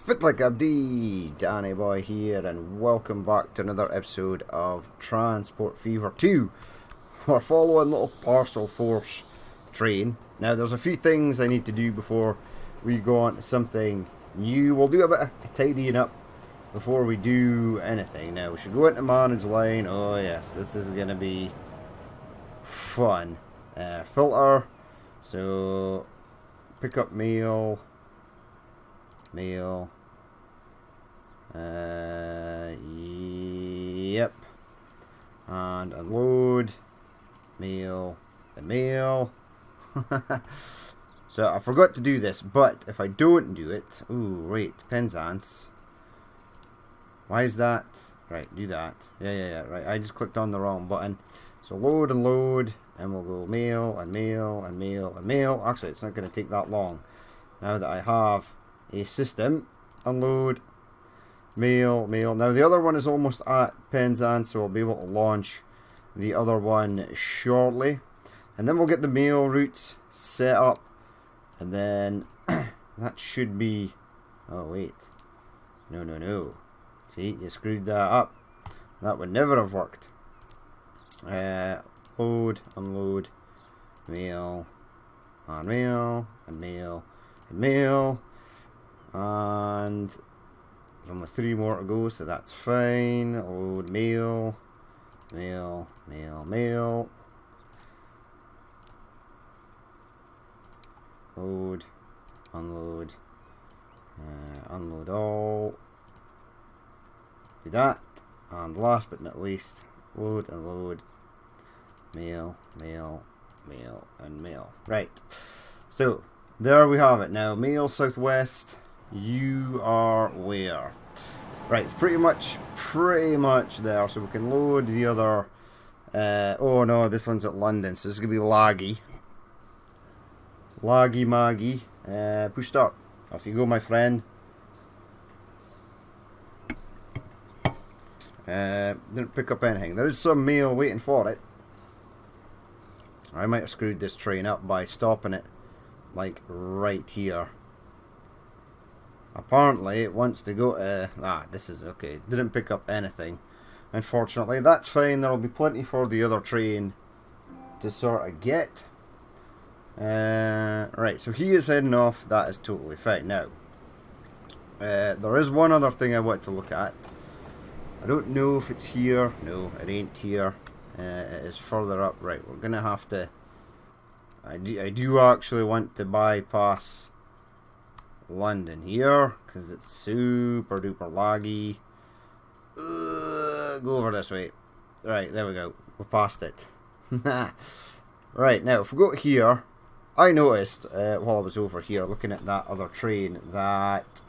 Fit like Abdi, Danny Boy here, and welcome back to another episode of Transport Fever 2. We're following little Parcel Force train. Now, there's a few things I need to do before we go on to something new. We'll do a bit of tidying up before we do anything. Now, we should go into manage line. Oh, yes, this is going to be fun. Filter. So, pick up mail. Mail. Yep. And unload. Mail. And mail. So I forgot to do this, but if I don't do it... Ooh, wait. Penzance. Why is that? Right, do that. Yeah. Right, I just clicked on the wrong button. So load and load. And we'll go mail and mail and mail and mail. Actually, it's not going to take that long. Now that I have a system. Unload. Mail. Now the other one is almost at Penzance, so I'll be able to launch the other one shortly. And then we'll get the mail routes set up. And then that should be... Oh, wait. No. See, you screwed that up. That would never have worked. Load, unload, mail, and mail, and mail, and mail. And there's only 3 more to go, so that's fine. Load mail, mail. Load, unload, unload all. Do that. And last but not least, load and load. Mail, and mail. Right. So, there we have it. Now, Mail Southwest, you are where? Right, it's pretty much there. So we can load the other... oh no, this one's at London, so this is going to be laggy. Laggy Maggie. Push start. Off you go, my friend. Didn't pick up anything. There is some mail waiting for it. I might have screwed this train up by stopping it, like, right here. Apparently, it wants to go to... this is okay. Didn't pick up anything. Unfortunately, that's fine. There'll be plenty for the other train to sort of get. Right, so he is heading off. That is totally fine. Now, there is one other thing I want to look at. I don't know if it's here. No, it ain't here. It is further up. Right, we're going to have to... I do actually want to bypass London here, because it's super duper laggy. Go over this way. Right, there we go. We're past it. Right, now, if we go here, I noticed, while I was over here, looking at that other train, that...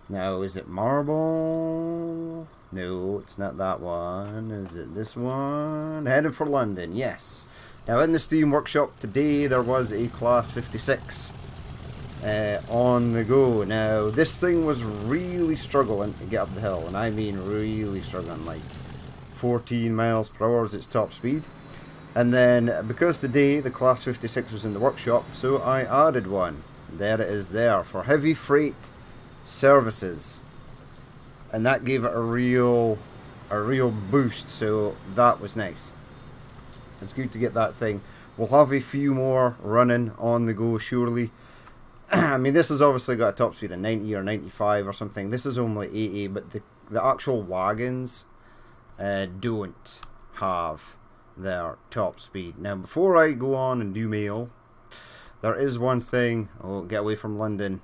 Now, is it Marble? No, it's not that one. Is it this one? Headed for London, yes. Now, in the Steam Workshop today, there was a Class 56 on the go. Now, this thing was really struggling to get up the hill, and I mean really struggling, like 14 miles per hour is its top speed. And then, because today the Class 56 was in the workshop, so I added one. There it is there, for heavy freight services. And that gave it a real boost, so that was nice. It's good to get that thing. We'll have a few more running on the go, surely. I mean, this has obviously got a top speed of 90 or 95 or something. This is only 80, but the actual wagons don't have their top speed. Now, before I go on and do mail, there is one thing. Oh, get away from London.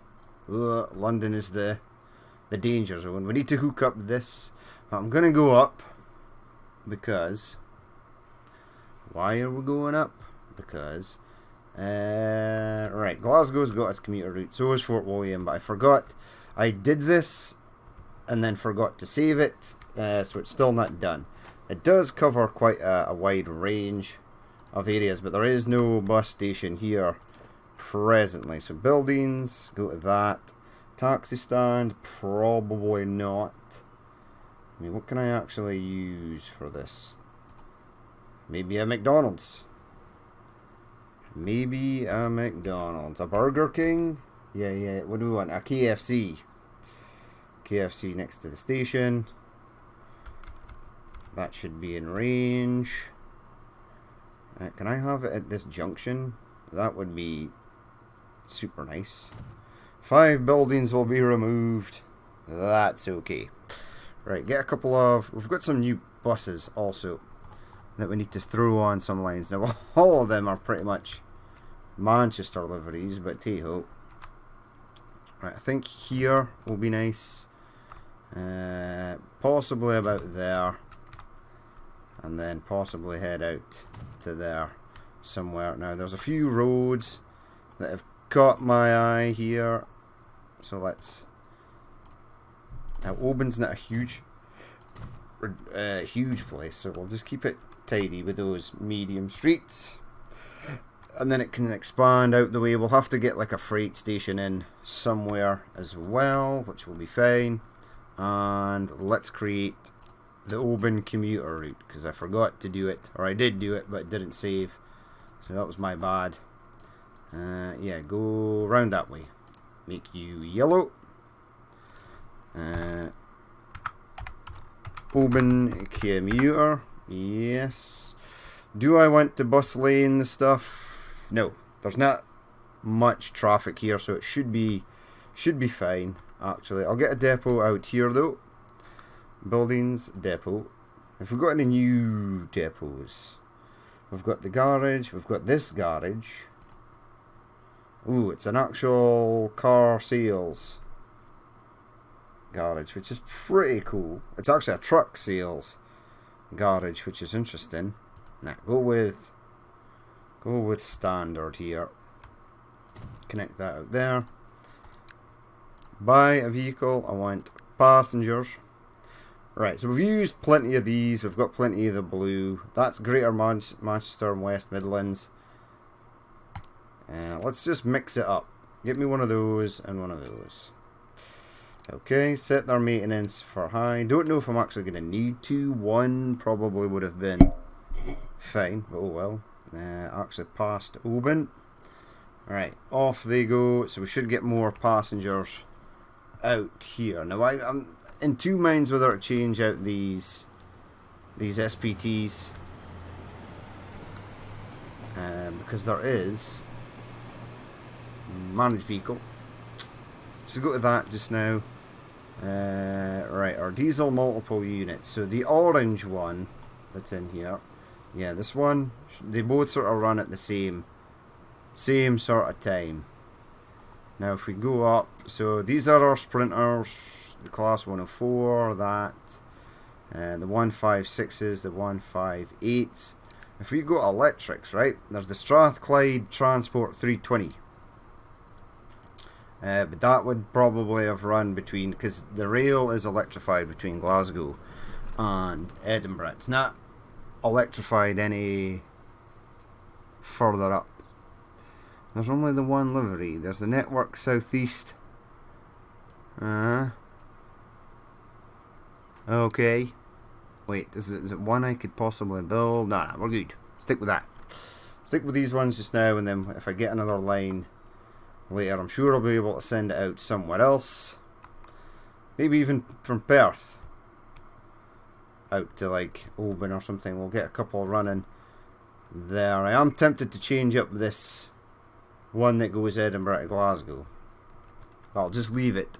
Ugh, London is the danger zone. We need to hook up this. I'm going to go up because... Why are we going up? Because... right, Glasgow's got its commuter route. So is Fort William, but I forgot. I did this and then forgot to save it. So it's still not done. It does cover quite a wide range of areas, but there is no bus station here presently. So buildings, go to that. Taxi stand, probably not. I mean, what can I actually use for this? Maybe a McDonald's. Maybe a McDonald's. A Burger King? Yeah. What do we want? A KFC. KFC next to the station. That should be in range. Can I have it at this junction? That would be super nice. 5 buildings will be removed. That's okay. Right, get a couple of... We've got some new buses also that we need to throw on some lines. Now, all of them are pretty much Manchester liveries, but hey-ho. Right, I think here will be nice. Possibly about there. And then possibly head out to there somewhere. Now, there's a few roads that have caught my eye here. So let's... Now, Oban's not a huge place, so we'll just keep it tidy with those medium streets. And then it can expand out the way. We'll have to get like a freight station in somewhere as well, which will be fine. And let's create the Oban commuter route, because I forgot to do it. Or I did do it, but it didn't save. So that was my bad. Yeah, go round that way. Make you yellow. Oban commuter. Yes. Do I want to bus lane the stuff? No. There's not much traffic here, so it should be fine, actually. I'll get a depot out here though. Buildings, depot. If we've got any new depots, we've got the garage, we've got this garage. Ooh, it's an actual car sales garage, which is pretty cool. It's actually a truck sales garage, which is interesting. Now, go with standard here. Connect that out there. Buy a vehicle. I want passengers. Right, so we've used plenty of these. We've got plenty of the blue. That's Greater Manchester and West Midlands. Let's just mix it up. Get me one of those and one of those. Okay, set their maintenance for high. Don't know if I'm actually going to need to. One probably would have been fine, but oh well. Actually past Oban. Alright, off they go. So we should get more passengers out here. Now I'm in two minds whether to change out these SPTs. Because there is managed vehicle. So go to that just now. Right, our diesel multiple units. So the orange one that's in here, yeah, this one, they both sort of run at the same sort of time. Now if we go up, so these are our sprinters, the class 104, that, the 156s, the 158s. If we go electrics, right, there's the Strathclyde Transport 320. But that would probably have run between, because the rail is electrified between Glasgow and Edinburgh. It's not electrified any further up. There's only the one livery. There's the Network Southeast. Okay. Wait, is it one I could possibly build? Nah, we're good. Stick with that. Stick with these ones just now, and then if I get another line later, I'm sure I'll be able to send it out somewhere else. Maybe even from Perth out to like Oban or something. We'll get a couple running there. I am tempted to change up this one that goes Edinburgh to Glasgow. I'll just leave it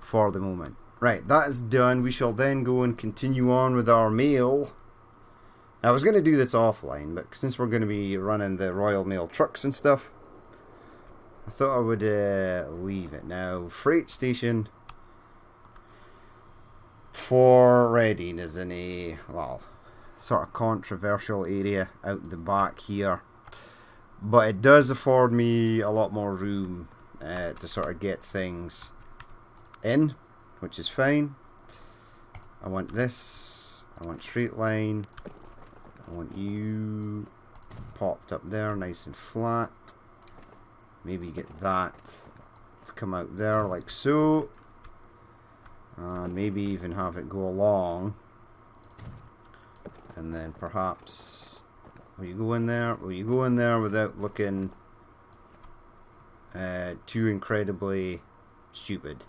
for the moment. Right, that is done. We shall then go and continue on with our mail. I was going to do this offline, but since we're going to be running the Royal Mail trucks and stuff, I thought I would leave it. Now, freight station for Reading is in a, well, sort of controversial area out the back here. But it does afford me a lot more room to sort of get things in, which is fine. I want this. I want straight line. I want you popped up there, nice and flat. Maybe get that to come out there like so. And maybe even have it go along. And then perhaps, will you go in there? Will you go in there without looking too incredibly stupid?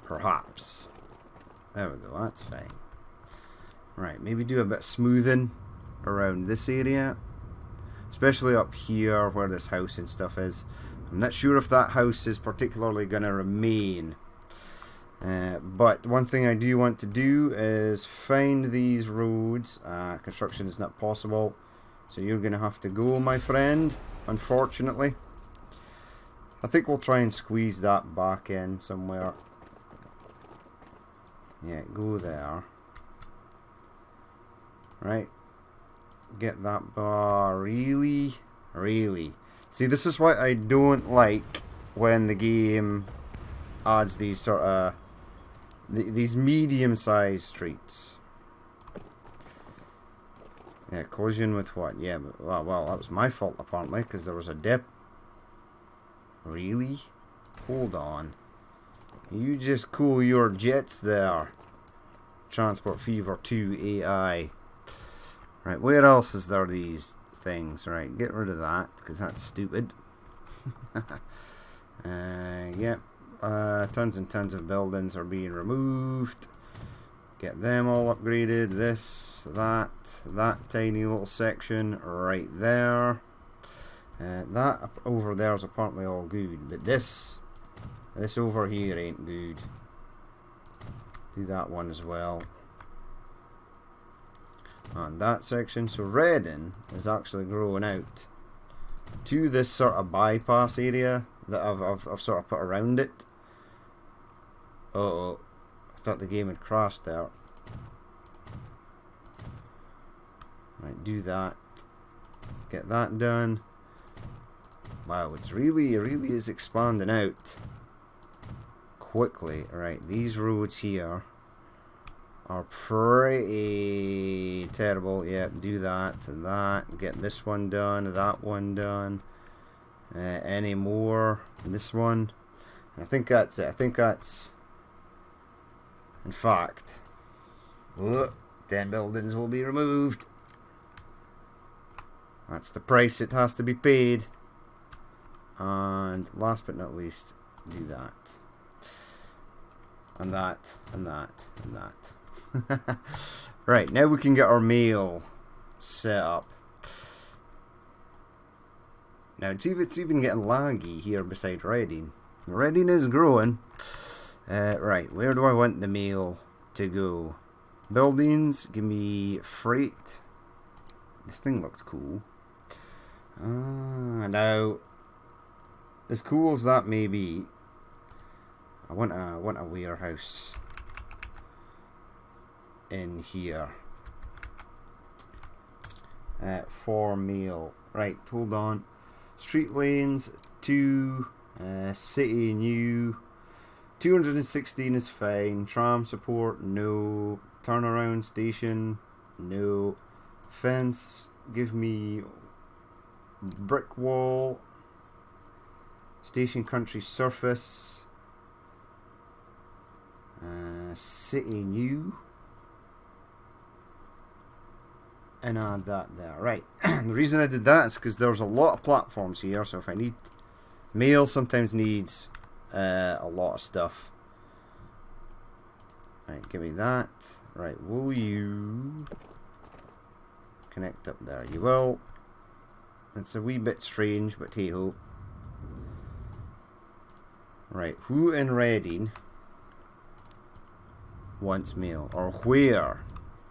Perhaps. There we go, that's fine. Right, maybe do a bit of smoothing around this area. Especially up here where this house and stuff is. I'm not sure if that house is particularly going to remain. But one thing I do want to do is find these roads. Construction is not possible. So you're going to have to go, my friend, unfortunately. I think we'll try and squeeze that back in somewhere. Yeah, go there. Right. Get that bar. Really? Really? See, this is what I don't like when the game adds these sort of... these medium-sized streets. Yeah, collision with what? Yeah, but, well, that was my fault apparently, because there was a dip. Really? Hold on. You just cool your jets there. Transport Fever 2 AI. Right, where else is there these things? Right, get rid of that, because that's stupid. Yep. Tons and tons of buildings are being removed. Get them all upgraded. This, that tiny little section right there. That over there is apparently all good, but this over here ain't good. Do that one as well. On that section, so Reading is actually growing out to this sort of bypass area that I've sort of put around it. Uh-oh, I thought the game had crashed there. Right, do that. Get that done. Wow, it really is expanding out quickly. Right, these roads here are pretty terrible. Yeah, do that and that. Get this one done, that one done. Any more? This one. And I think that's it. I think that's... In fact, 10 buildings will be removed. That's the price it has to be paid. And last but not least, do that. And that, and that, and that. Right, now we can get our mail set up. Now it's even getting laggy here beside Reading. Reading is growing. Right, where do I want the mail to go? Buildings, give me freight. This thing looks cool. Now, as cool as that may be, I want a warehouse in here for mail. Right, hold on. Street lanes 2, city new. 216 is fine. Tram support, no. Turnaround station, no. Fence, give me brick wall. Station country surface. City new. And add that there. Right. The reason I did that is because there's a lot of platforms here, so if I need mail, sometimes needs a lot of stuff. Right, give me that. Right, will you connect up there? You will. It's a wee bit strange, but hey ho. Right, who in Reading wants mail? Or where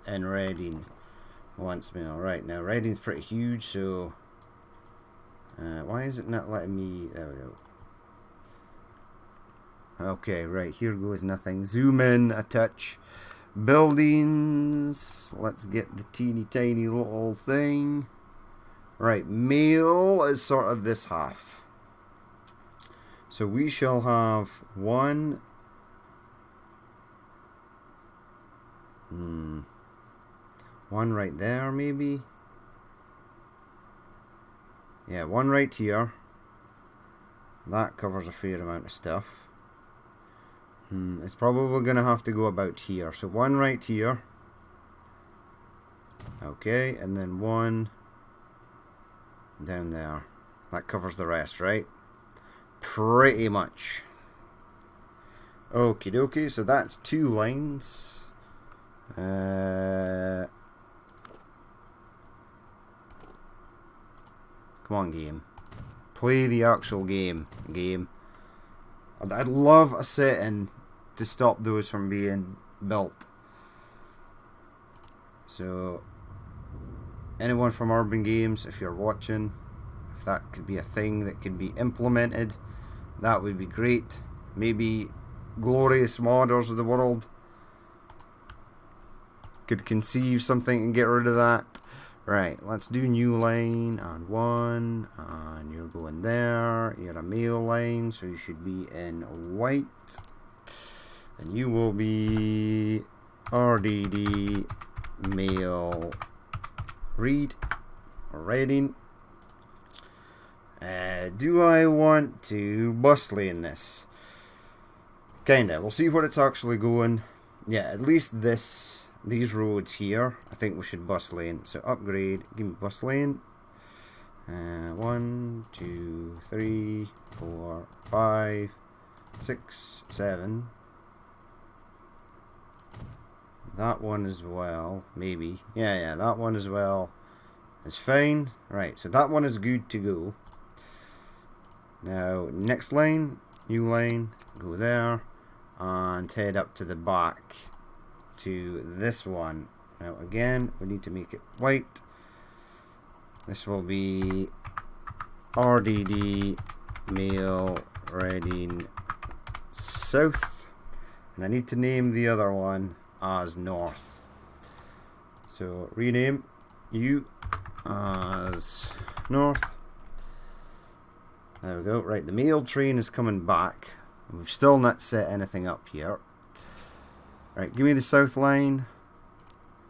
in Reading wants mail? Right, now Reading's pretty huge, so why is it not letting me... There we go. Okay, right, here goes nothing. Zoom in a touch. Buildings. Let's get the teeny tiny little thing. Right, mail is sort of this half. So we shall have one. One right there, maybe. Yeah, one right here. That covers a fair amount of stuff. It's probably going to have to go about here. So one right here. Okay, and then one down there. That covers the rest, right? Pretty much. Okie dokie, so that's 2 lines. Come on, game. Play the actual game. I'd love a setting to stop those from being built. So, anyone from Urban Games, if you're watching, if that could be a thing that could be implemented, that would be great. Maybe Glorious Modders of the world could conceive something and get rid of that. Right, let's do new line and 1, and you're going there. You're a male line, so you should be in white, and you will be RDD male read or reading. Do I want to bus lane this? Kinda. We'll see where it's actually going. Yeah, at least these roads here, I think we should bus lane. So upgrade, give me bus lane. 1, 2, 3, 4, 5, 6, 7. That one as well, maybe. Yeah, that one as well is fine. Right, so that one is good to go. Now, next line, new line, go there, and head up to the back to this one. Now again, we need to make it white. This will be RDD male Reading South, and I need to name the other one as North. So rename you as North. There we go. Right, the mail train is coming back. We've still not set anything up here. Right, give me the south line.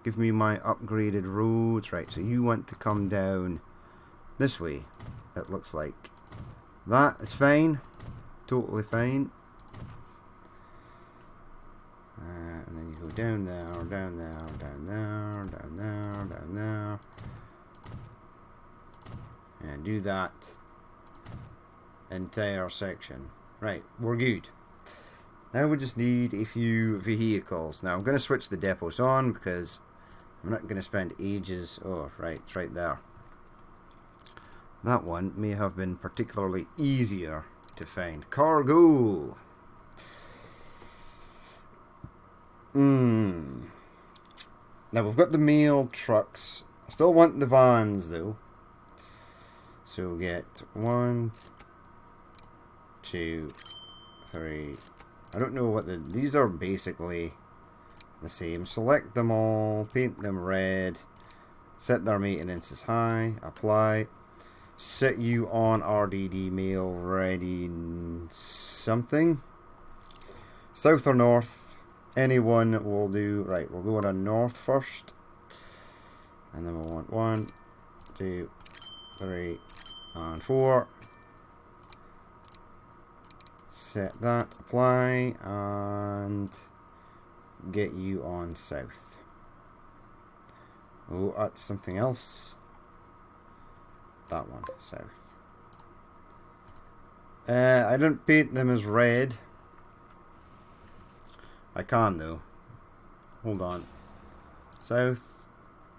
Give me my upgraded roads. Right, so you want to come down this way, it looks like. That is fine. Totally fine. And then you go down there, down there, down there, down there, down there. And do that entire section. Right, we're good. Now we just need a few vehicles. Now I'm going to switch the depots on because I'm not going to spend ages. Oh, right, it's right there. That one may have been particularly easier to find. Cargo! Now we've got the mail trucks. I still want the vans though. So we'll get 1, 2, 3. I don't know what these are basically the same. Select them all, paint them red, set their maintenance as high, apply, set you on RDD mail ready something. South or north, anyone will do. Right, we're going on north first, and then we'll want 1, 2, 3, and 4. Set that, apply, and get you on south. Oh, that's something else. That one, south. I didn't paint them as red. I can though. Hold on. South,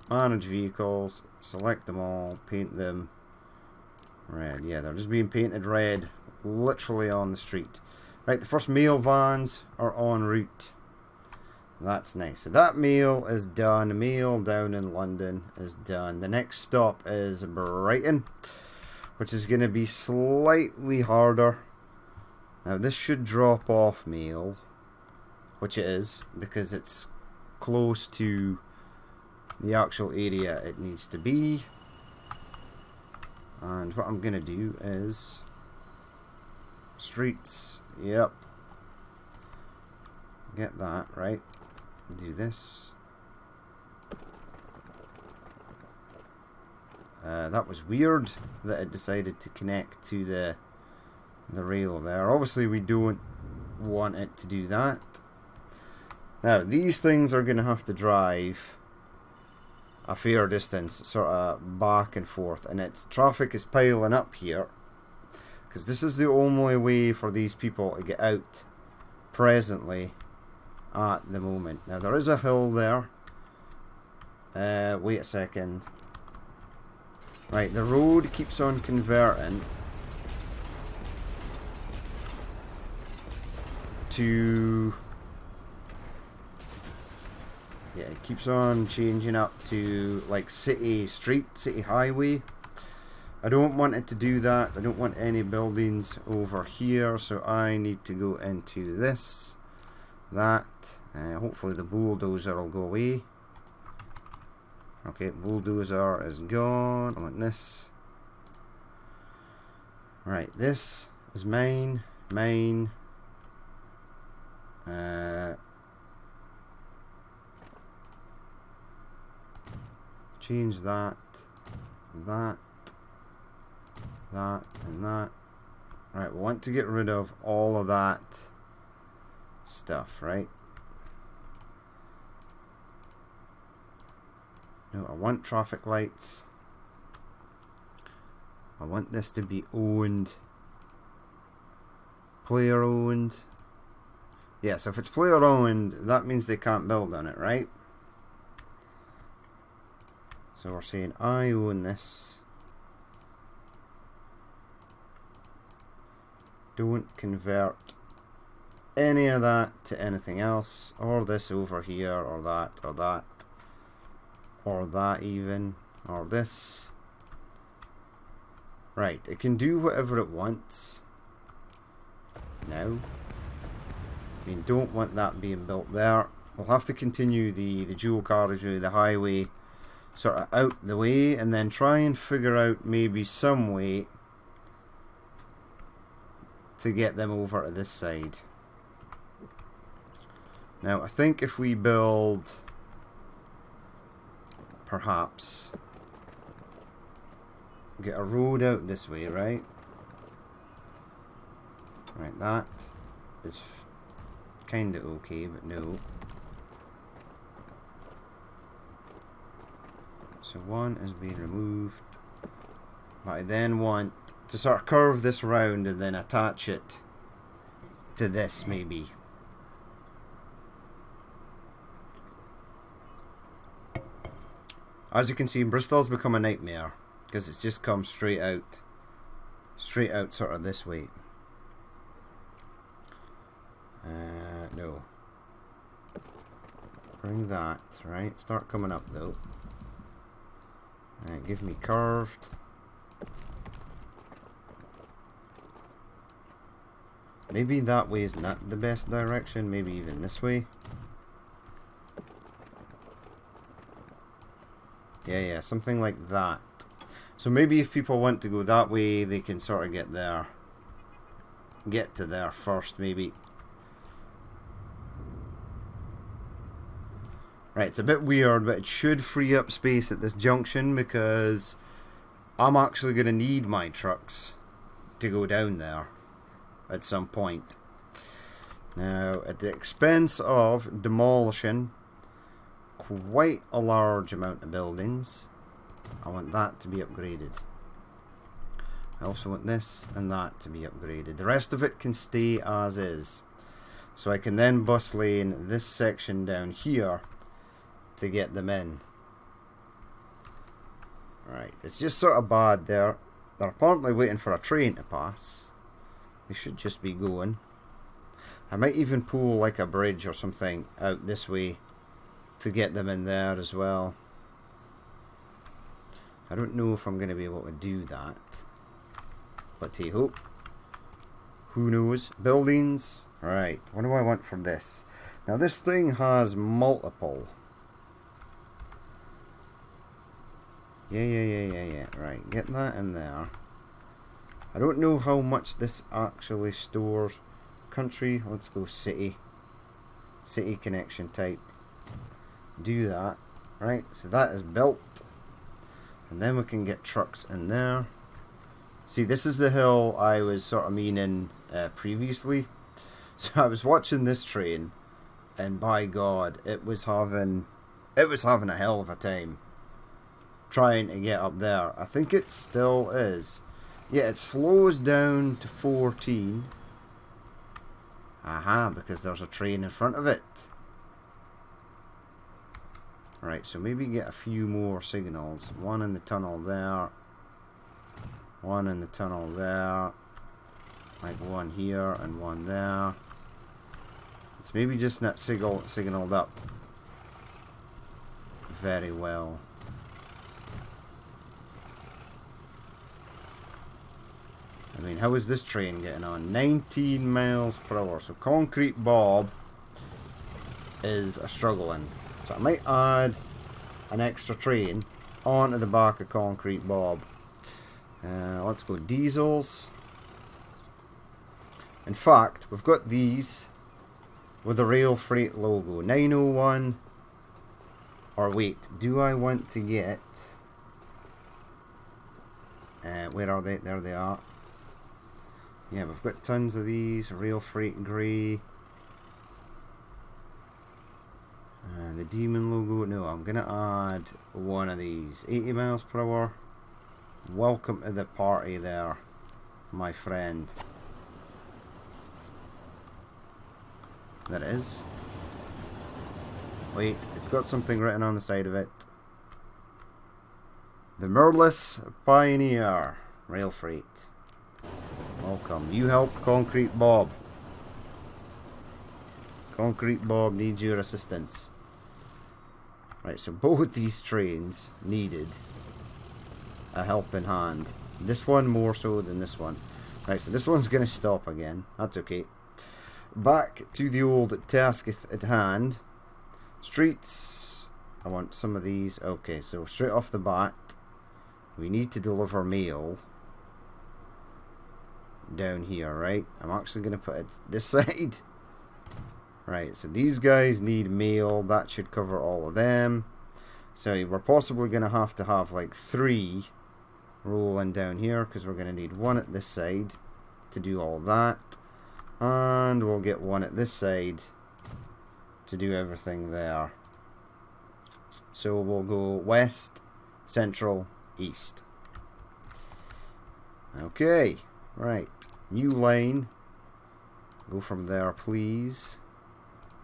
manage vehicles, select them all, paint them red. Yeah, they're just being painted red literally on the street. Right, the first mail vans are en route. That's nice. So that mail is done. Mail down in London is done. The next stop is Brighton, which is going to be slightly harder. Now this should drop off mail, which it is, because it's close to the actual area it needs to be. And what I'm going to do is streets, yep, get that, right, do this. That was weird that it decided to connect to the rail there. Obviously we don't want it to do that. Now these things are going to have to drive a fair distance, sort of back and forth, and traffic is piling up here because this is the only way for these people to get out presently at the moment. Now there is a hill there. Wait a second. Right, the road keeps on converting to... Yeah, it keeps on changing up to like city street, city highway. I don't want it to do that. I don't want any buildings over here, so I need to go into this, that. Hopefully the bulldozer will go away. Okay, bulldozer is gone. I want this. Right, this is mine. Change that, and that. Right, we want to get rid of all of that stuff, right? No, I want traffic lights. I want this to be owned. Player owned. Yeah, so if it's player owned, that means they can't build on it, right? So we're saying I own this. Don't convert any of that to anything else, or this over here, or that, or that, or that even, or this. Right, it can do whatever it wants now. I mean, don't want that being built there. We'll have to continue the dual carriageway, the highway, sort of out the way, and then try and figure out maybe some way to get them over to this side. Now I think if we build perhaps get a road out this way, right? Right, that is kinda okay, but no. So one is being removed. But I then want to sort of curve this round and then attach it to this maybe. As you can see, Bristol's become a nightmare because it's just come straight out sort of this way. No. Bring that, right? Start coming up though. Give me curved. Maybe that way is not the best direction, maybe even this way. Yeah, something like that. So maybe if people want to go that way, they can sort of get there. Get to there first, maybe. Right, it's a bit weird, but it should free up space at this junction because I'm actually going to need my trucks to go down there at some point. Now, at the expense of demolishing quite a large amount of buildings, I want that to be upgraded. I also want this and that to be upgraded. The rest of it can stay as is. So I can then bus lane this section down here to get them in. Right, it's just sort of bad there. They're apparently waiting for a train to pass. They should just be going. I might even pull like a bridge or something out this way to get them in there as well. I don't know if I'm going to be able to do that, but hey ho, who knows. Buildings. Right, what do I want from this? Now this thing has multiple. Yeah. Right, get that in there. I don't know how much this actually stores. Country, let's go city. City connection type. Do that. Right, so that is built. And then we can get trucks in there. See, this is the hill I was sort of meaning previously. So I was watching this train, and by God, it was having a hell of a time trying to get up there. I think it still is. Yeah, it slows down to 14. Aha, because there's a train in front of it. Right, so maybe get a few more signals. One in the tunnel there. One in the tunnel there. Like one here and one there. It's maybe just not signaled up very well. I mean, how is this train getting on? 19 miles per hour. So Concrete Bob is struggling. So I might add an extra train onto the back of Concrete Bob. Let's go diesels. In fact, we've got these with the Rail Freight logo. 901. Or wait, do I want to get... where are they? There they are. Yeah, we've got tons of these. Rail Freight Grey. The Demon logo. No, I'm going to add one of these. 80 miles per hour. Welcome to the party there, my friend. There it is. Wait, it's got something written on the side of it. The Merless Pioneer Rail Freight. Welcome. You help Concrete Bob. Concrete Bob needs your assistance. Right, so both these trains needed a helping hand. This one more so than this one. Right, so this one's going to stop again. That's okay. Back to the old task at hand. Streets. I want some of these. Okay, so straight off the bat, we need to deliver mail down here, right? I'm actually going to put it this side. Right, so these guys need mail. That should cover all of them. So we're possibly going to have like 3 rolling down here, because we're going to need one at this side to do all that. And we'll get one at this side to do everything there. So we'll go west, central, east. Okay, right. New line. Go from there, please.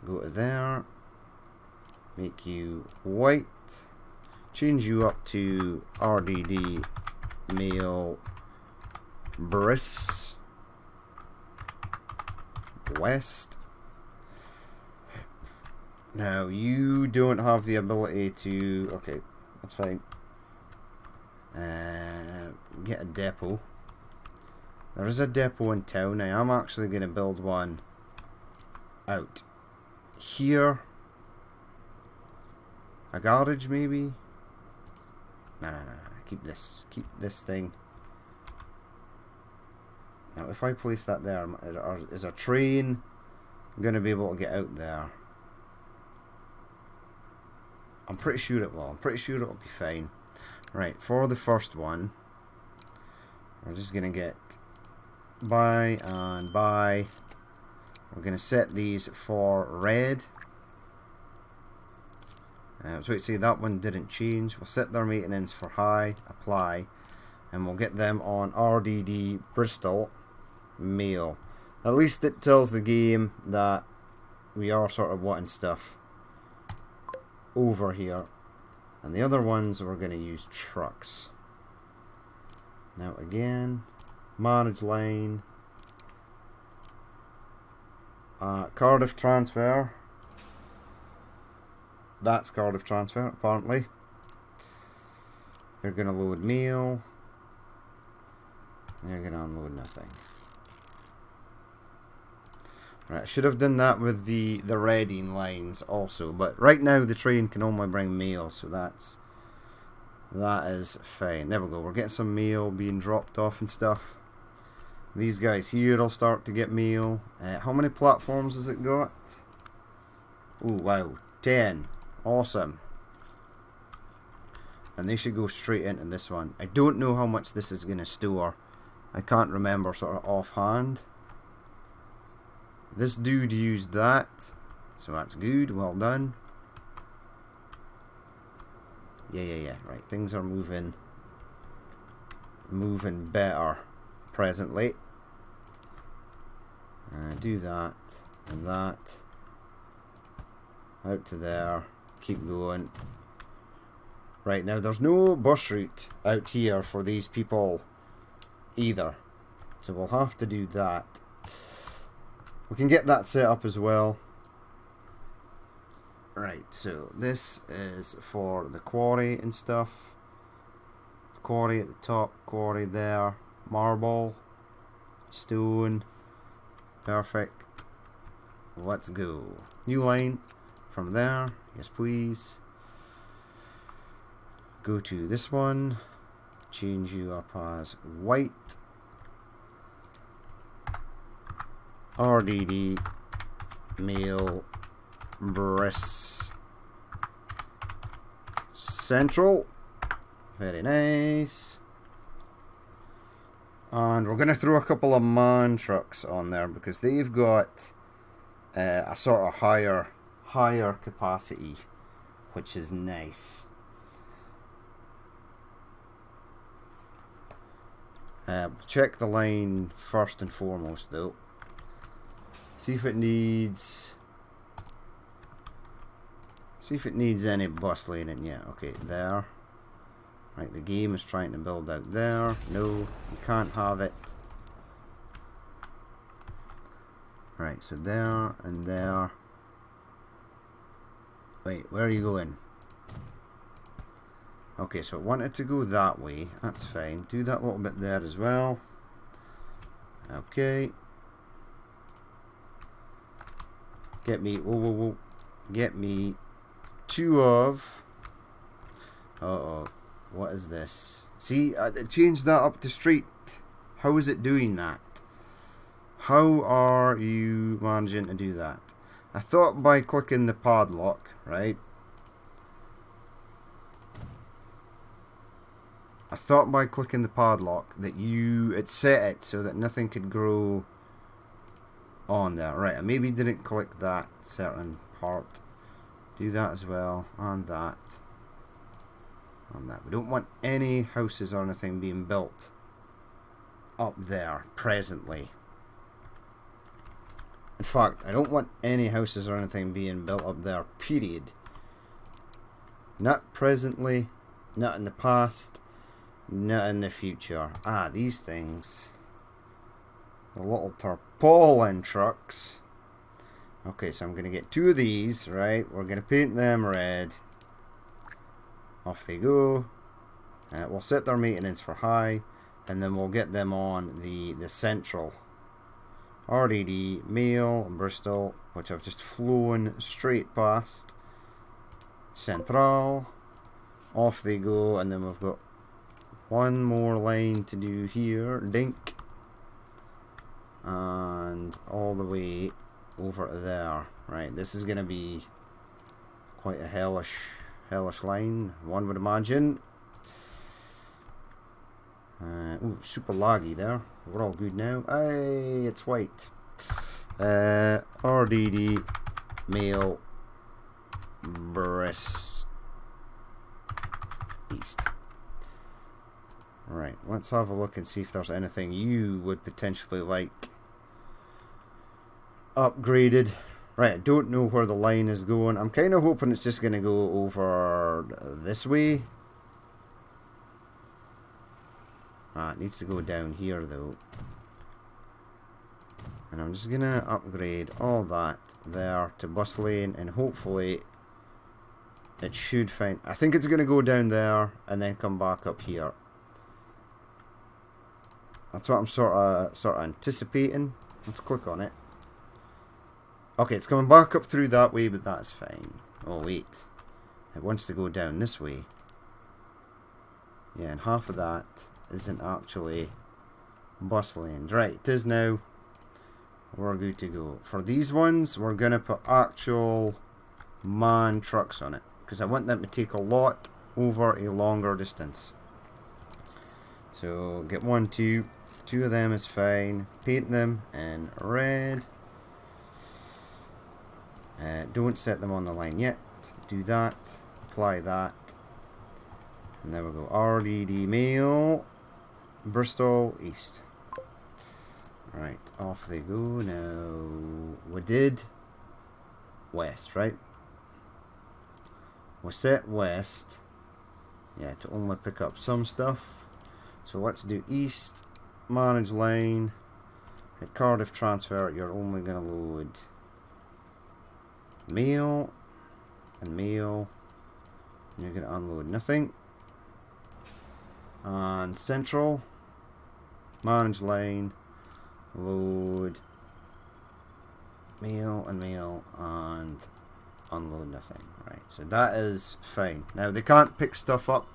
Go to there. Make you white. Change you up to RDD Mail Briss West. Now you don't have the ability to... Okay, that's fine. Get a depot. There is a depot in town. I am actually going to build one out here. A garage maybe? No. Keep this thing. Now if I place that there, is a train going to be able to get out there? I'm pretty sure it will. I'm pretty sure it'll be fine. Right, for the first one, we're just going to get by and by. We're going to set these for red. So see, that one didn't change. We'll set their maintenance for high, apply, and we'll get them on RDD Bristol Mail. At least it tells the game that we are sort of wanting stuff over here. And the other ones we're going to use trucks. Now again, manage line, Cardiff transfer. That's Cardiff transfer apparently. They're going to load mail. They're going to unload nothing. Right, I should have done that with the Reading lines also, but right now the train can only bring mail, so that is fine. There we go. We're getting some mail being dropped off and stuff. These guys here will start to get mail. How many platforms has it got? Oh wow, 10. Awesome. And they should go straight into this one. I don't know how much this is going to store. I can't remember sort of offhand. This dude used that, so that's good. Well done. Yeah. Right, things are moving better presently. Do that. and that. Out to there. Keep going. Right, now there's no bus route out here for these people either. So we'll have to do that. We can get that set up as well. Right, so this is for the quarry and stuff. Quarry at the top, quarry there. Marble. Stone. Perfect. Let's go. New line from there. Yes, please. Go to this one. Change you up as white. RDD Mail Briss Central. Very nice. And we're going to throw a couple of MAN trucks on there because they've got a sort of higher capacity, which is nice. Check the line first and foremost though. See if it needs any bus laning. Yeah, okay, there. Right, the game is trying to build out there. No, you can't have it. Right, so there and there. Wait, where are you going? Okay, so it wanted to go that way. That's fine. Do that little bit there as well. Okay. Get me, whoa. Get me 2 of. Uh-oh. What is this? See, I changed that up to straight. How is it doing that? How are you managing to do that? I thought by clicking the padlock, right? I thought by clicking the padlock that it set it so that nothing could grow on there. Right, I maybe didn't click that certain part. Do that as well, and that. On that. We don't want any houses or anything being built up there presently. In fact, I don't want any houses or anything being built up there, period. Not presently, not in the past, not in the future. Ah, these things. The little tarpaulin trucks. Okay, so I'm going to get 2 of these, right? We're going to paint them red. Off they go. We'll set their maintenance for high, and then we'll get them on the central. RDD, Mail, Bristol, which I've just flown straight past. Central. Off they go, and then we've got one more line to do here. Dink. And all the way over there. Right, this is going to be quite a hellish line, one would imagine. Ooh, super laggy there. We're all good now. Hey, it's white. RDD Mail Brist East. Right, let's have a look and see if there's anything you would potentially like upgraded. Right, I don't know where the line is going. I'm kind of hoping it's just going to go over this way. Ah, it needs to go down here though. And I'm just going to upgrade all that there to bus lane, and hopefully it should find... I think it's going to go down there and then come back up here. That's what I'm sort of anticipating. Let's click on it. Okay, it's coming back up through that way, but that's fine. Oh, wait. It wants to go down this way. Yeah, and half of that isn't actually bus lanes. Right, it is now. We're good to go. For these ones, we're going to put actual MAN trucks on it, because I want them to take a lot over a longer distance. So, get 1, 2. 2 of them is fine. Paint them in red. Don't set them on the line yet. Do that. Apply that. And there we go. RDD Mail. Bristol East. Right, off they go now. We did west, right? We set west, yeah, to only pick up some stuff. So let's do east, manage lane. At Cardiff transfer, you're only going to load mail and mail. And you're going to unload nothing. And central, manage lane, load mail and mail, and unload nothing. Right, so that is fine. Now they can't pick stuff up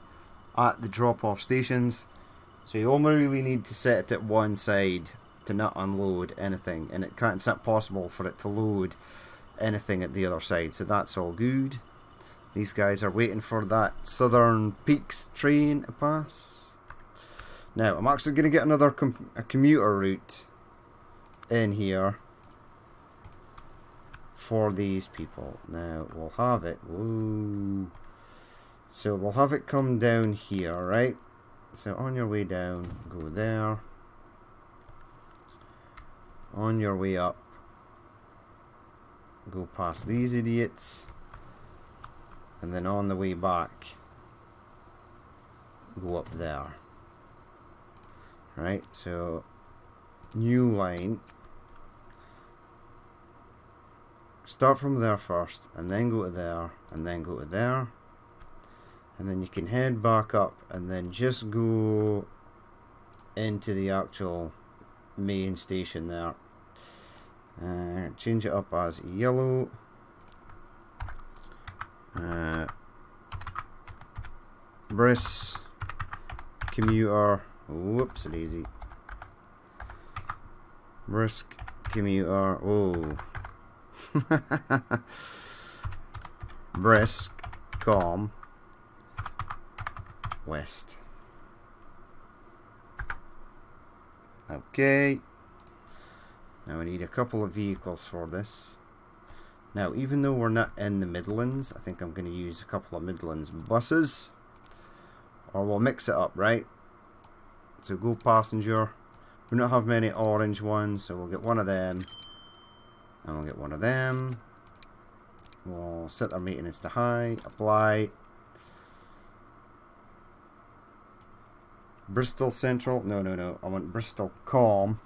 at the drop-off stations, so you only really need to set it at one side to not unload anything, and it's not possible for it to load anything at the other side, so that's all good. These guys are waiting for that Southern Peaks train to pass. Now I'm actually going to get another commuter route in here for these people. Now we'll have it, whoa, so we'll have it come down here, right? So on your way down, go there. On your way up, go past these idiots, and then on the way back, go up there. Right, so new line. Start from there first, and then go to there, and then go to there, and then you can head back up, and then just go into the actual main station there. Change it up as yellow. Brisk commuter. Whoops, daisy. Brisk commuter. Oh. Brisk calm west. Okay. Now I need a couple of vehicles for this. Now, even though we're not in the Midlands, I think I'm going to use a couple of Midlands buses. Or we'll mix it up, right? So go passenger. We don't have many orange ones, so we'll get one of them. And we'll get one of them. We'll set our maintenance to high. Apply. Bristol Central. No. I want Bristol Calm,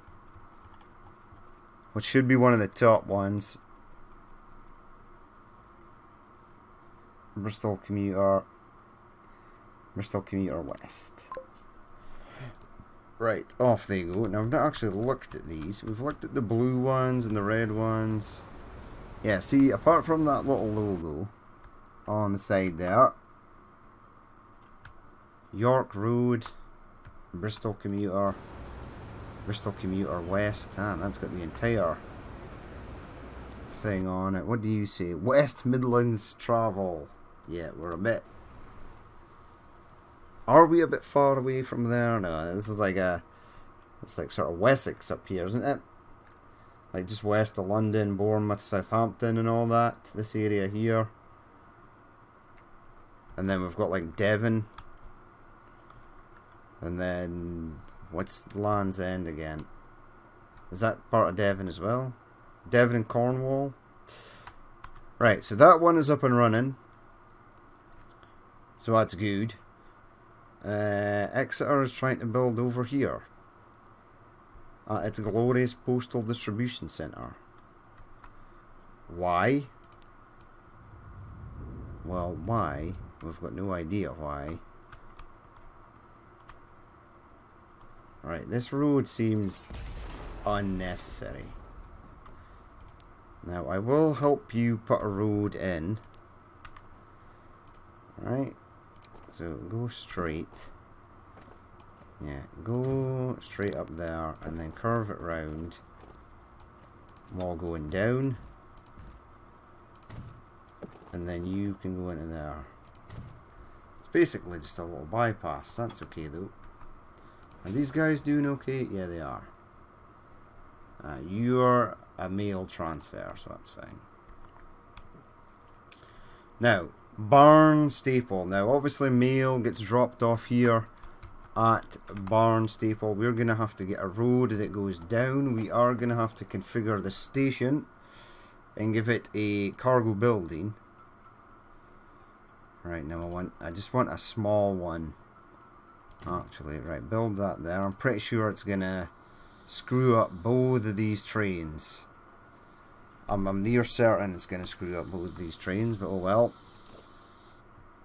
which should be one of the top ones. Bristol Commuter. Bristol Commuter West. Right, off they go. Now, we've not actually looked at these. We've looked at the blue ones and the red ones. Yeah, see, apart from that little logo on the side there, York Road, Bristol Commuter West. Damn, that's got the entire thing on it. What do you say? West Midlands Travel. Yeah, we're a bit... Are we a bit far away from there? No, this is like it's like sort of Wessex up here, isn't it? Like just west of London, Bournemouth, Southampton and all that. This area here. And then we've got like Devon. And then, what's Land's End again? Is that part of Devon as well? Devon and Cornwall? Right, so that one is up and running. So that's good. Exeter is trying to build over here. It's a glorious postal distribution centre. Why? Well, why? We've got no idea why. Right, this road seems unnecessary. Now, I will help you put a road in. Right? So, go straight. Yeah, go straight up there and then curve it round while going down. And then you can go into there. It's basically just a little bypass. That's okay though. Are these guys doing okay? Yeah, they are. You're a mail transfer, so that's fine. Now, Barn Staple. Now, obviously, mail gets dropped off here at Barnstaple. We're going to have to get a road that goes down. We are going to have to configure the station and give it a cargo building. Right, now I just want a small one. Actually, right, build that there. I'm pretty sure it's going to screw up both of these trains. I'm near certain it's going to screw up both of these trains, but oh well.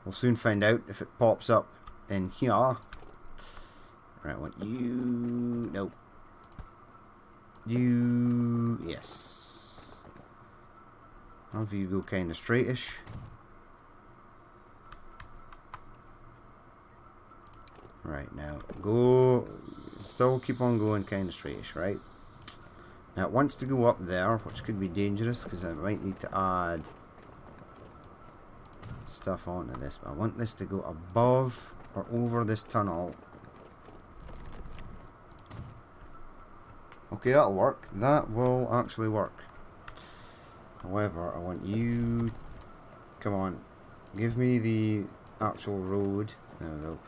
We'll soon find out if it pops up in here. Right, I want you... No. You... Yes. Have you go kind of straightish. Right, now go... Still keep on going kind of straightish, right? Now it wants to go up there, which could be dangerous because I might need to add stuff onto this. But I want this to go above or over this tunnel. Okay, that'll work. That will actually work. However, I want you... Come on. Give me the actual road. There we go.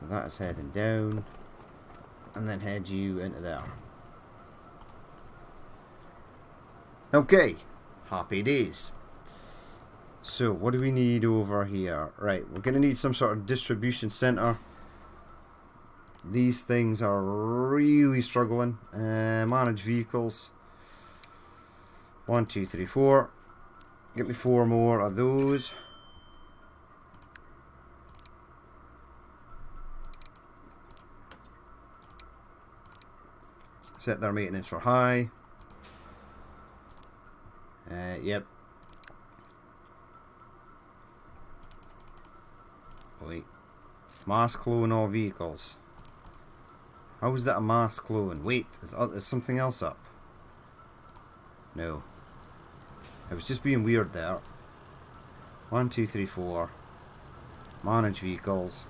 So that is heading down. And then head you into there. Okay. Happy days. So, what do we need over here? Right, we're going to need some sort of distribution center. These things are really struggling. Manage vehicles. 1, 2, 3, 4. Get me 4 more of those. Set their maintenance for high. Yep. Wait. Mass clone all vehicles. How is that a mass clone? Wait, is something else up? No. I was just being weird there. 1, 2, 3, 4. Manage vehicles.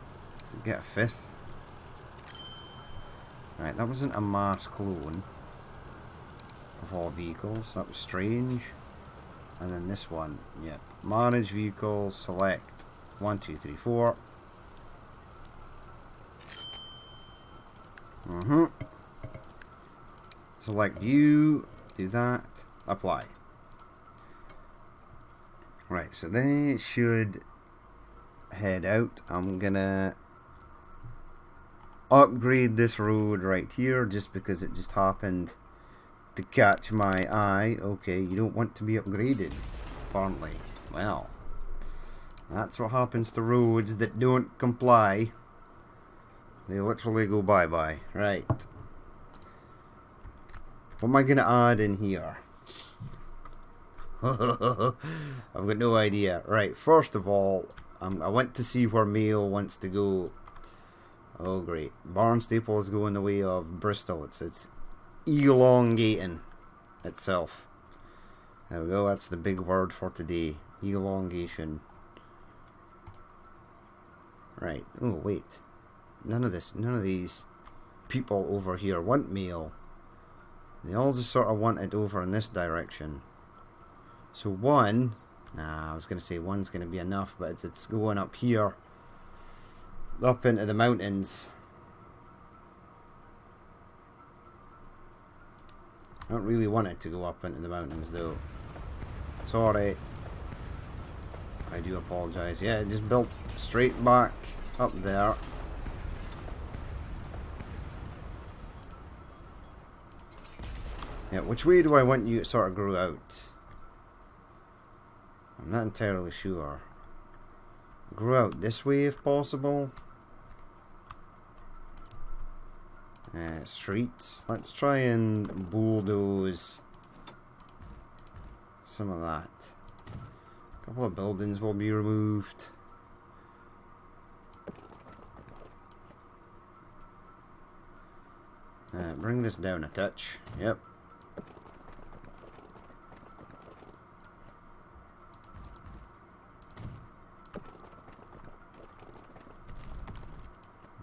Get a 5th. Right, that wasn't a mass clone of all vehicles. That was strange. And then this one, yep. Manage vehicles, select 1, 2, 3, 4. Select view, do that, apply. Right, so they should head out. I'm gonna upgrade this road right here just because it just happened to catch my eye. Okay, you don't want to be upgraded, apparently. Well, that's what happens to roads that don't comply. They literally go bye-bye. Right. What am I going to add in here? I've got no idea. Right, first of all, I went to see where Mail wants to go. Oh, great. Barnstaple is going the way of Bristol. It's elongating itself. There we go. That's the big word for today. Elongation. Right. Oh, wait. None of these people over here want Mail. They all just sort of want it over in this direction. So one... Nah, I was going to say one's going to be enough, but it's going up here. Up into the mountains. I don't really want it to go up into the mountains though. Sorry. I do apologise. Yeah, it just built straight back up there. Yeah, which way do I want you to sort of grow out? I'm not entirely sure. Grow out this way if possible. Streets. Let's try and bulldoze some of that. A couple of buildings will be removed. Bring this down a touch. Yep.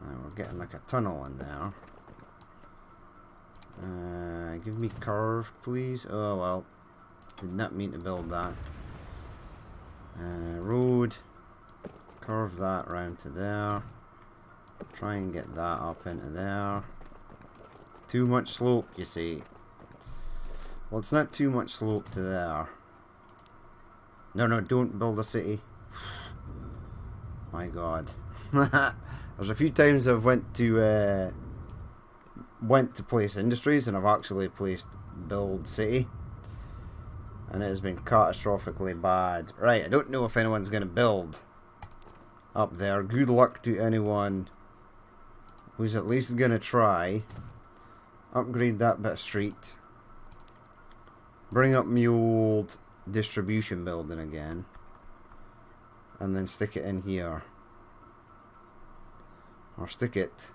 We're getting like a tunnel in there. Give me curve, please. Oh well, did not mean to build that. Road, curve that round to there. Try and get that up into there. Too much slope, you see. Well, it's not too much slope to there. No, no, don't build a city. My God. There's a few times I've went to place industries and I've actually placed build city. And it has been catastrophically bad. Right, I don't know if anyone's going to build up there. Good luck to anyone who's at least going to try. Upgrade that bit of street. Bring up my old distribution building again. And then stick it in here. Or stick it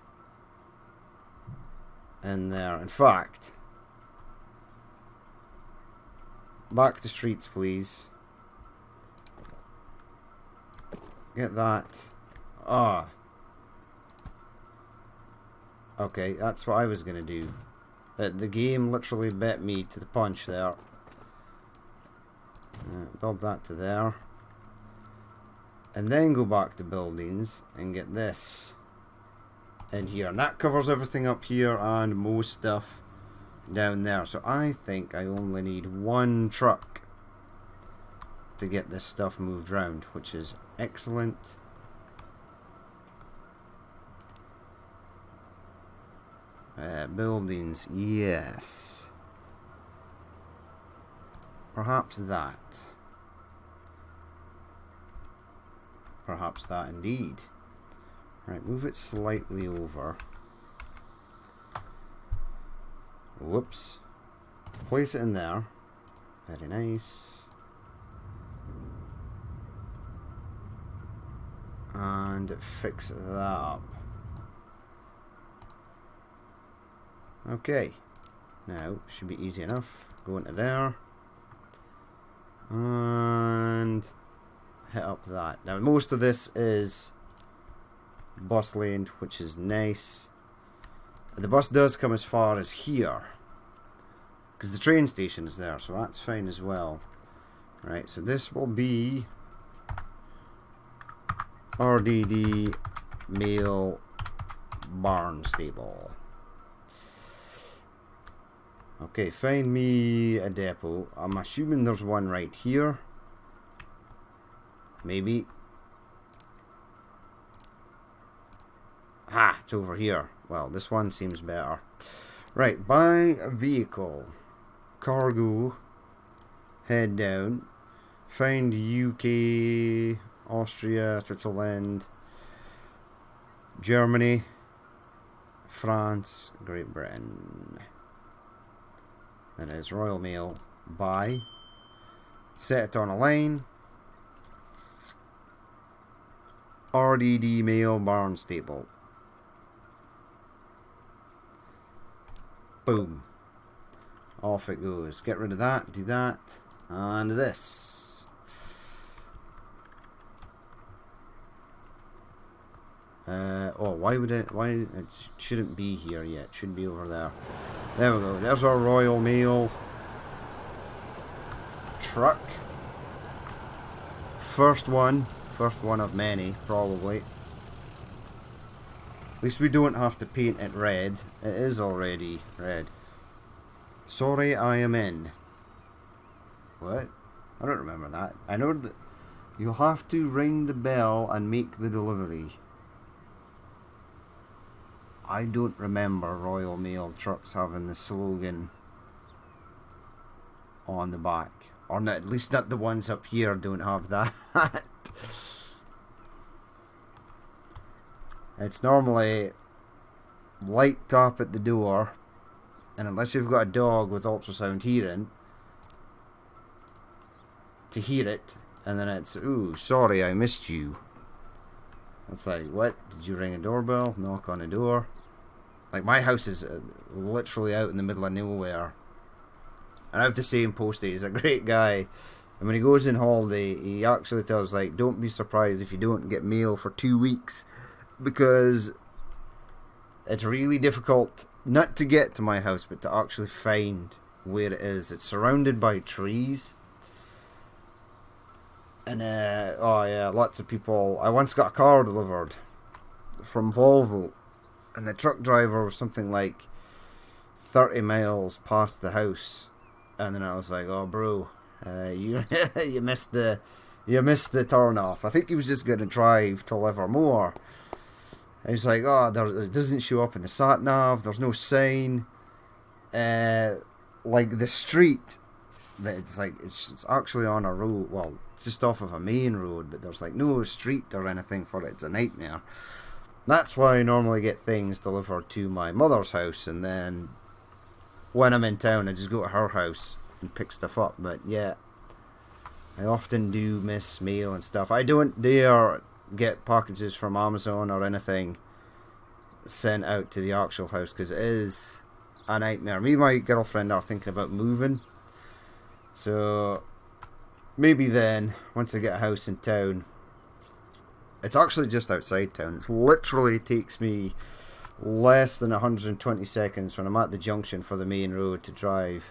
in there. In fact, back to streets, please. Get that. Ah. Okay, that's what I was going to do. The game literally bet me to the punch there. Build that to there. And then go back to buildings and get this in here. And that covers everything up here and most stuff down there. So I think I only need one truck to get this stuff moved around, which is excellent. Buildings, yes. Perhaps that. Perhaps that indeed. Right, move it slightly over. Whoops. Place it in there. Very nice. And fix that up. Okay. Now, should be easy enough. Go into there. And hit up that. Now, most of this is bus lane, which is nice. The bus does come as far as here, because the train station is there, so that's fine as well. Right, so this will be RDD Mail Barnstable. Okay, find me a depot. I'm assuming there's one right here. Maybe. Ah, it's over here. Well, this one seems better. Right, buy a vehicle. Cargo. Head down. Find UK, Austria, Switzerland, Germany, France, Great Britain. Then it's Royal Mail. Buy. Set it on a line. RDD Mail Barnstable. Boom. Off it goes. Get rid of that. Do that. And this. Oh, why would it? Why it shouldn't be here yet? It should be over there. There we go. There's our Royal Mail truck. First one of many, probably. At least we don't have to paint it red. It is already red. Sorry, I am in. What? I don't remember that. I know that you'll have to ring the bell and make the delivery. I don't remember Royal Mail trucks having the slogan on the back. Or not, at least not the ones up here don't have that. It's normally light up at the door, and unless you've got a dog with ultrasound hearing to hear it, and then it's, ooh, sorry I missed you. It's like, what? Did you ring a doorbell? Knock on a door? Like, my house is literally out in the middle of nowhere. And I have to say, in Postie, he's a great guy. And when he goes in holiday, he actually tells, like, don't be surprised if you don't get mail for 2 weeks. Because it's really difficult, not to get to my house, but to actually find where it is. It's surrounded by trees. And, oh yeah, lots of people. I once got a car delivered from Volvo, and the truck driver was something like 30 miles past the house, and then I was like, "Oh, bro, you you missed the turn off." I think he was just going to drive to Livermore. And he's like, "Oh, it doesn't show up in the sat nav. There's no sign. Like the street, that it's actually on a road. Well, it's just off of a main road, but there's like no street or anything for it. It's a nightmare. That's why I normally get things delivered to my mother's house, and then when I'm in town, I just go to her house and pick stuff up. But yeah, I often do miss mail and stuff. I don't dare get packages from Amazon or anything sent out to the actual house, because it is a nightmare. Me and my girlfriend are thinking about moving, so maybe then, once I get a house in town. It's actually just outside town. It literally takes me less than 120 seconds when I'm at the junction for the main road to drive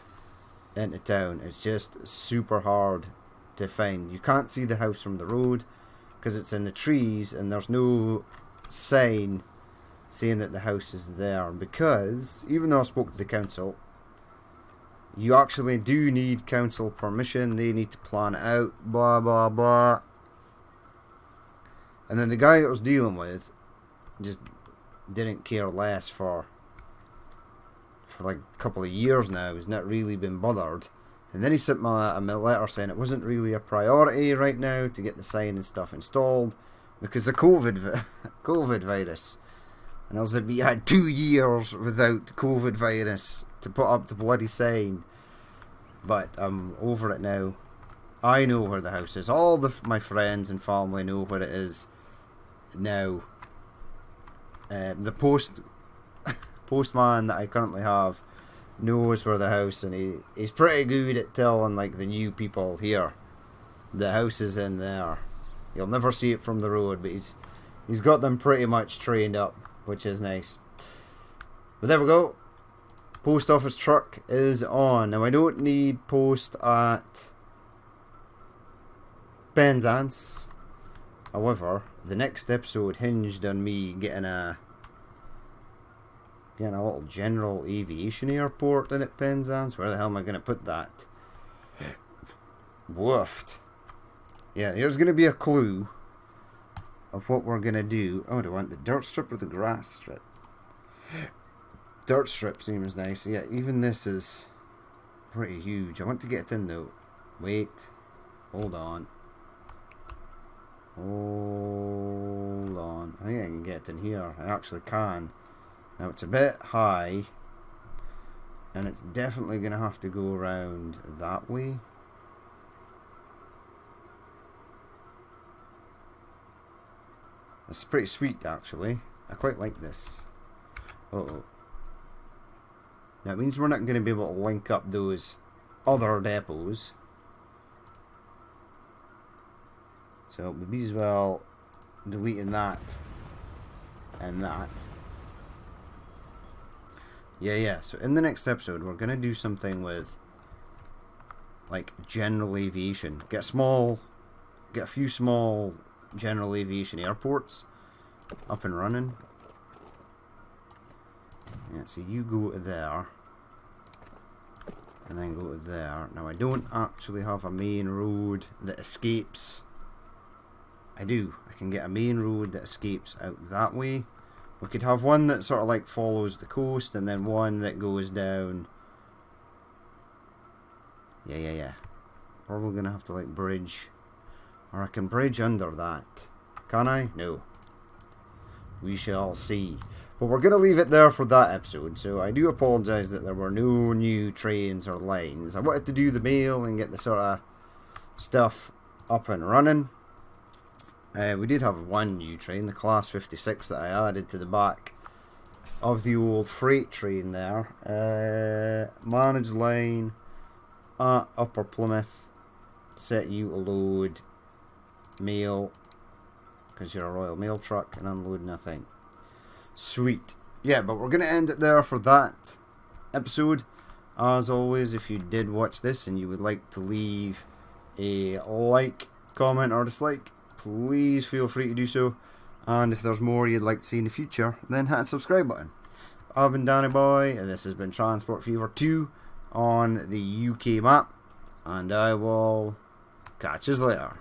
into town. It's just super hard to find. You can't see the house from the road because it's in the trees, and there's no sign saying that the house is there, because even though I spoke to the council, you actually do need council permission. They need to plan it out, blah blah blah. And then the guy I was dealing with just didn't care less for like a couple of years now. He's not really been bothered. And then he sent me a letter saying it wasn't really a priority right now to get the sign and stuff installed because of COVID virus. And I was like, you had 2 years without COVID virus to put up the bloody sign. But I'm over it now. I know where the house is. All my friends and family know where it is now. The postman that I currently have knows where the house, and he's pretty good at telling like the new people here the house is in there. You'll never see it from the road, but he's got them pretty much trained up, which is nice. But there we go. Post office truck is on. Now I don't need post at Penzance. However, the next episode hinged on me getting a little general aviation airport in at Penzance. Where the hell am I going to put that? Woofed. Yeah, here's going to be a clue of what we're going to do. Oh, do I want the dirt strip or the grass strip? Dirt strip seems nice. Yeah, even this is pretty huge. I want to get it in though. Wait. Hold on. Hold on. I think I can get in here. I actually can. Now it's a bit high, and it's definitely going to have to go around that way. That's pretty sweet actually. I quite like this. Uh-oh. Now it means we're not going to be able to link up those other depots. So we may as well deleting that and that. Yeah. So in the next episode, we're gonna do something with like general aviation. Get a few small general aviation airports up and running. Yeah. So you go to there, and then go to there. Now I don't actually have a main road that escapes. I do. I can get a main road that escapes out that way. We could have one that sort of like follows the coast, and then one that goes down. Yeah. Probably gonna have to like bridge, or I can bridge under that. Can I? No. We shall see. But we're gonna leave it there for that episode. So I do apologise that there were no new trains or lines. I wanted to do the mail and get the sort of stuff up and running. We did have one new train, the Class 56, that I added to the back of the old freight train there. Managed line at Upper Plymouth. Set you to load mail, because you're a Royal Mail truck, and unload nothing. Sweet. Yeah, but we're going to end it there for that episode. As always, if you did watch this and you would like to leave a like, comment, or dislike, please feel free to do so. And if there's more you'd like to see in the future, then hit the subscribe button. I've been Danny Boy, and this has been Transport Fever 2 on the UK map. And I will catch you later.